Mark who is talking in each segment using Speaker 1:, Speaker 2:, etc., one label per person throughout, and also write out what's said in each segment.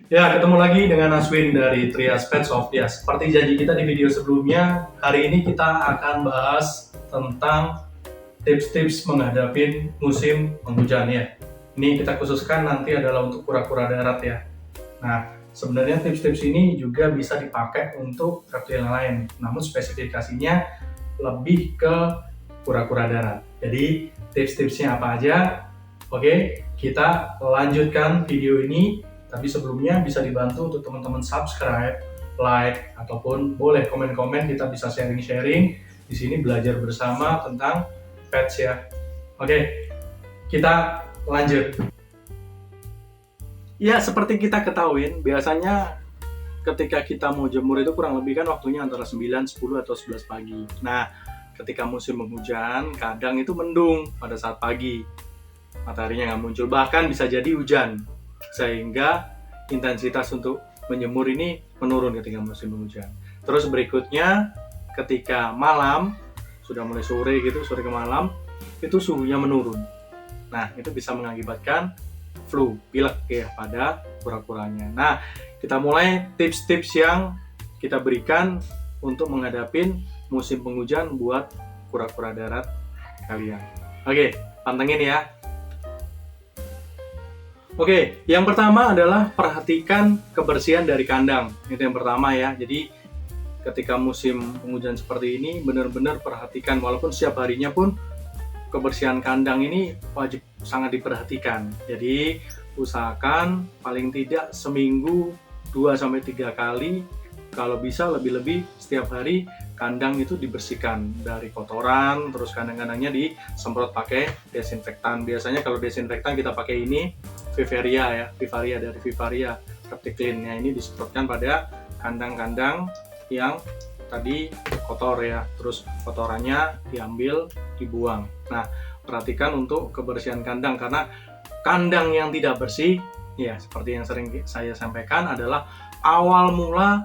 Speaker 1: Ya, ketemu lagi dengan Aswin dari Trias Pet Shop. Ya, seperti janji kita di video sebelumnya, hari ini kita akan bahas tentang tips-tips menghadapi musim penghujan ya. Ini kita khususkan nanti adalah untuk kura-kura darat ya. Nah, sebenarnya tips-tips ini juga bisa dipakai untuk reptil yang lain, namun spesifikasinya lebih ke kura-kura darat. Jadi, tips-tipsnya apa aja? Oke, kita lanjutkan video ini. Tapi sebelumnya bisa dibantu untuk teman-teman subscribe, like, ataupun boleh komen-komen, kita bisa sharing-sharing. Di sini belajar bersama tentang pets ya. Oke, kita lanjut. Ya, seperti kita ketahuin, biasanya ketika kita mau jemur itu kurang lebih kan waktunya antara 9, 10, atau 11 pagi. Nah, ketika musim penghujan, kadang itu mendung pada saat pagi. Mataharinya nggak muncul, bahkan bisa jadi hujan. Sehingga intensitas untuk menjemur ini menurun ketika musim penghujan. Terus berikutnya, ketika malam, sudah mulai sore gitu, sore ke malam, itu suhunya menurun. Nah, itu bisa mengakibatkan flu, pilek ya pada kura-kuranya. Nah, kita mulai tips-tips yang kita berikan untuk menghadapi musim penghujan buat kura-kura darat kalian. Oke, pantengin ya. Oke, yang pertama adalah perhatikan kebersihan dari kandang. Itu yang pertama ya. Jadi ketika musim penghujan seperti ini, benar-benar perhatikan. Walaupun setiap harinya pun kebersihan kandang ini wajib sangat diperhatikan. Jadi usahakan paling tidak seminggu 2-3 kali, kalau bisa lebih-lebih setiap hari kandang itu dibersihkan dari kotoran, terus kandang-kandangnya disemprot pakai desinfektan. Biasanya kalau desinfektan kita pakai ini Vivaria ya, Vivaria dari Vivaria Repticlean. Ya, ini disemprotkan pada kandang-kandang yang tadi kotor ya, terus kotorannya diambil, dibuang. Nah, perhatikan untuk kebersihan kandang, karena kandang yang tidak bersih ya, seperti yang sering saya sampaikan, adalah awal mula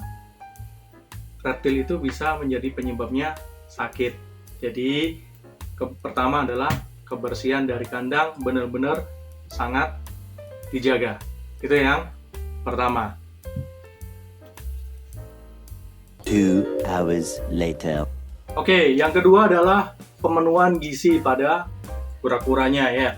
Speaker 1: reptil itu bisa menjadi penyebabnya sakit. Jadi pertama adalah kebersihan dari kandang benar-benar sangat dijaga. Itu yang pertama.
Speaker 2: 2 hours later.
Speaker 1: Oke, yang kedua adalah pemenuhan gizi pada kura-kuranya ya.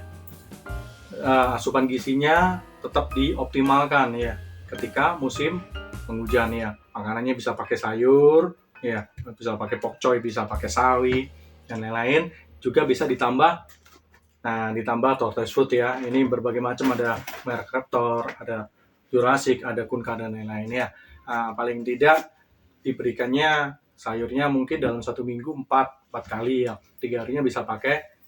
Speaker 1: Asupan gizinya tetap dioptimalkan ya ketika musim penghujan ya. Makanannya bisa pakai sayur ya, bisa pakai pokcoy, bisa pakai sawi dan lain-lain. Juga bisa ditambah, nah ditambah tortoise food ya. Ini berbagai macam, ada merek Raptor, ada Jurassic, ada Kunka dan lain-lain ya. Paling tidak diberikannya sayurnya mungkin dalam 1 minggu 4 kali ya. 3 harinya bisa pakai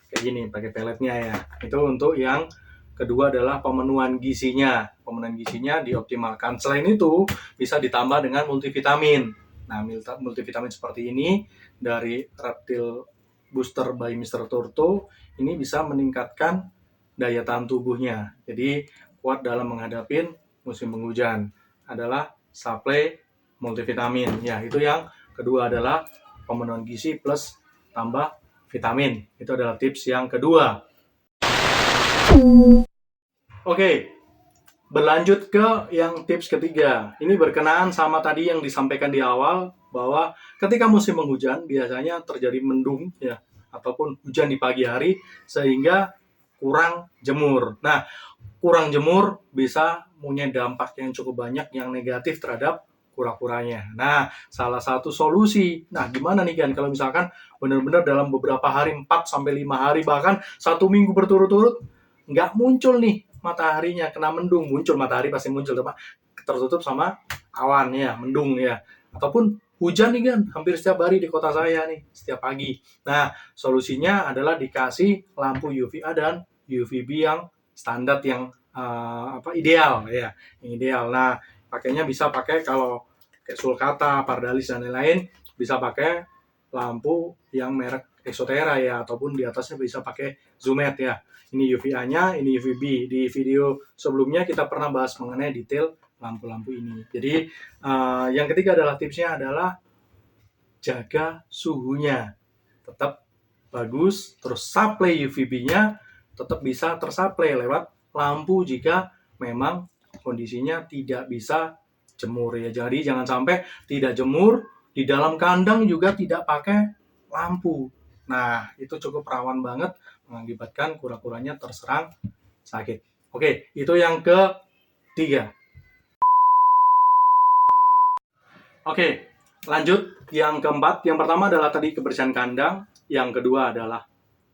Speaker 1: kayak gini, pakai peletnya ya. Itu untuk yang kedua adalah pemenuhan gizinya. Pemenuhan gizinya dioptimalkan. Selain itu bisa ditambah dengan multivitamin. Nah, multivitamin seperti ini dari Reptile Booster by Mr. Turto ini bisa meningkatkan daya tahan tubuhnya. Jadi kuat dalam menghadapi musim penghujan. Adalah suplai multivitamin. Ya, itu yang kedua adalah pemenuhan gizi plus tambah vitamin. Itu adalah tips yang kedua. Oke, berlanjut ke yang tips ketiga. Ini berkenaan sama tadi yang disampaikan di awal, bahwa ketika musim penghujan biasanya terjadi mendung ya, ataupun hujan di pagi hari sehingga kurang jemur. Nah, kurang jemur bisa punya dampak yang cukup banyak yang negatif terhadap kura-kuranya. Nah, salah satu solusi, nah gimana nih kan kalau misalkan benar-benar dalam beberapa hari, 4-5 hari, bahkan 1 minggu berturut-turut nggak muncul nih mataharinya, kena mendung. Muncul matahari pasti muncul, tapi tertutup sama awan ya, mendung ya, ataupun hujan nih kan hampir setiap hari di kota saya nih, setiap pagi. Nah, solusinya adalah dikasih lampu UVA dan UVB yang standar, yang ideal ya, yang ideal. Nah, pakainya bisa pakai, kalau kayak Sulcata, Pardalis dan lain-lain, bisa pakai lampu yang merek Exotera ya, ataupun di atasnya bisa pakai Zoomed ya. Ini UVA-nya, ini UVB. Di video sebelumnya kita pernah bahas mengenai detail lampu-lampu ini. Jadi yang ketiga adalah tipsnya adalah jaga suhunya tetap bagus, terus supply UVB-nya tetap bisa tersuplai lewat lampu jika memang kondisinya tidak bisa jemur ya. Jadi jangan sampai tidak jemur, di dalam kandang juga tidak pakai lampu. Nah, itu cukup rawan banget mengakibatkan kura-kuranya terserang sakit. Oke, itu yang ketiga. Oke, lanjut yang keempat. Yang pertama adalah tadi kebersihan kandang, yang kedua adalah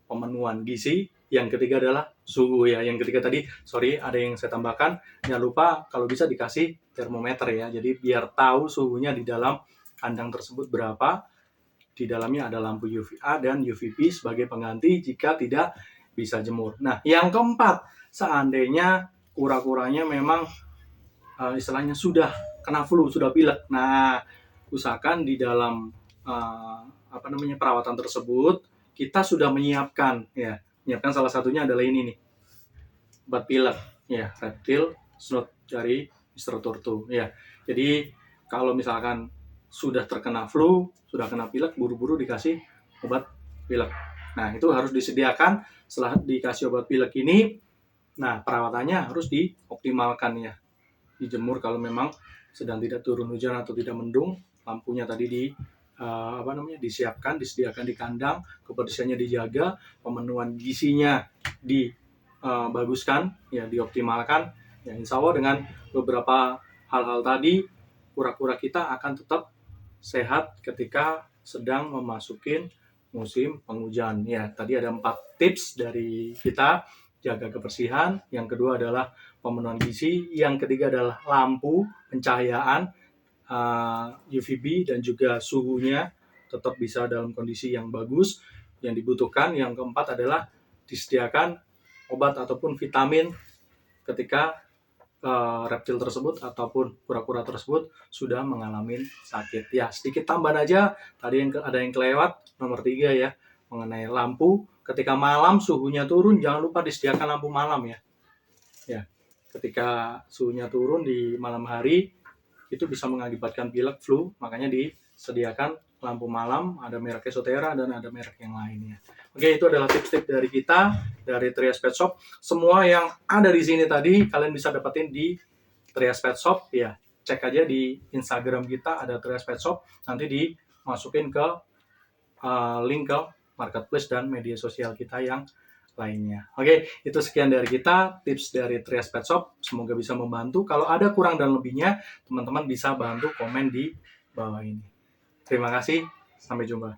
Speaker 1: pemenuhan gizi, yang ketiga adalah suhu ya. Yang ketiga tadi, sorry ada yang saya tambahkan, jangan lupa kalau bisa dikasih termometer ya. Jadi biar tahu suhunya di dalam kandang tersebut berapa. Di dalamnya ada lampu UVA dan UVB sebagai pengganti jika tidak bisa jemur. Nah, yang keempat, seandainya kura-kuranya memang istilahnya sudah kena flu, sudah pilek. Nah, usahakan di dalam perawatan tersebut kita sudah menyiapkan ya. Menyiapkan salah satunya adalah ini nih. Obat pilek ya, Reptil Snout dari Mr. Turtu ya. Jadi kalau misalkan sudah terkena flu, sudah kena pilek, buru-buru dikasih obat pilek. Nah, itu harus disediakan setelah dikasih obat pilek ini. Nah, perawatannya harus dioptimalkan ya. Dijemur kalau memang sedang tidak turun hujan atau tidak mendung, lampunya tadi disiapkan, disediakan di kandang, kebersihannya dijaga, pemenuhan gizinya dibaguskan, ya dioptimalkan. Ya, insya Allah dengan beberapa hal-hal tadi, kura-kura kita akan tetap sehat ketika sedang memasukin musim penghujan. Ya, tadi ada 4 tips dari kita. Jaga kebersihan, yang kedua adalah pemenuhan gizi, yang ketiga adalah lampu, pencahayaan, UVB dan juga suhunya tetap bisa dalam kondisi yang bagus yang dibutuhkan. Yang keempat adalah disediakan obat ataupun vitamin ketika reptil tersebut ataupun kura-kura tersebut sudah mengalami sakit. Ya, sedikit tambahan aja, tadi ada yang kelewat, nomor 3 ya, mengenai lampu. Ketika malam suhunya turun, jangan lupa disediakan lampu malam ya. Ya, ketika suhunya turun di malam hari, itu bisa mengakibatkan pilek, flu, makanya disediakan lampu malam, ada merek Esotera dan ada merek yang lainnya. Oke, itu adalah tips-tips dari kita, dari Trias Pet Shop. Semua yang ada di sini tadi, kalian bisa dapetin di Trias Pet Shop, ya. Cek aja di Instagram kita, ada Trias Pet Shop, nanti dimasukin ke link ke marketplace dan media sosial kita yang lainnya. Oke, itu sekian dari kita, tips dari Trias Pet Shop. Semoga bisa membantu. Kalau ada kurang dan lebihnya, teman-teman bisa bantu komen di bawah ini. Terima kasih, sampai jumpa.